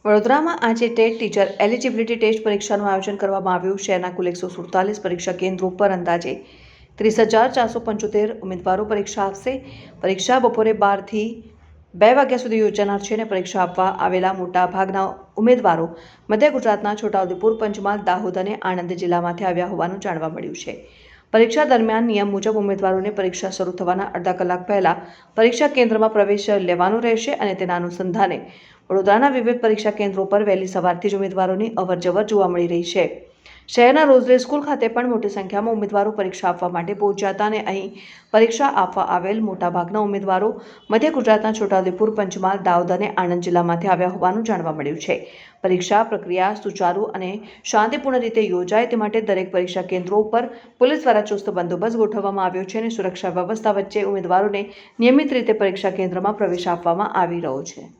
વડોદરામાં આજે TET teacher eligibility test પરીક્ષાનું આયોજન કરવામાં આવ્યું. શહેરના કુલ 147 પરીક્ષા કેન્દ્રો પર અંદાજે 30,475 ઉમેદવારો પરીક્ષા આપશે. પરીક્ષા બપોરે 12 થી 2 વાગ્યા સુધી યોજાનાર છે અને પરીક્ષા આપવા આવેલા મોટા ભાગના ઉમેદવારો મધ્ય ગુજરાતના છોટાઉદેપુર, પંચમહાલ, દાહોદ અને આણંદ જિલ્લામાંથી આવ્યા હોવાનું જાણવા મળ્યું છે. પરીક્ષા દરમિયાન નિયમ મુજબ ઉમેદવારોને પરીક્ષા શરૂ થવાના અડધા કલાક પહેલા પરીક્ષા કેન્દ્રમાં પ્રવેશ લેવાનો રહેશે અને તેના અનુસંધાને વડોદરાના વિવિધ પરીક્ષા કેન્દ્રો પર વહેલી સવારથી જ ઉમેદવારોની અવરજવર જોવા મળી રહી છે. શહેરના રોઝલે સ્કૂલ ખાતે પણ મોટી સંખ્યામાં ઉમેદવારો પરીક્ષા આપવા માટે પહોંચ્યા હતા અને અહીં પરીક્ષા આપવા આવેલ મોટાભાગના ઉમેદવારો મધ્ય ગુજરાતના છોટાઉદેપુર, પંચમહાલ, દાહોદ અને આણંદ જિલ્લામાંથી આવ્યા હોવાનું જાણવા મળ્યું છે. પરીક્ષા પ્રક્રિયા સુચારુ અને શાંતિપૂર્ણ રીતે યોજાય તે માટે દરેક પરીક્ષા કેન્દ્રો ઉપર પોલીસ દ્વારા ચુસ્ત બંદોબસ્ત ગોઠવવામાં આવ્યો છે અને સુરક્ષા વ્યવસ્થા વચ્ચે ઉમેદવારોને નિયમિત રીતે પરીક્ષા કેન્દ્રમાં પ્રવેશ આપવામાં આવી રહ્યો છે.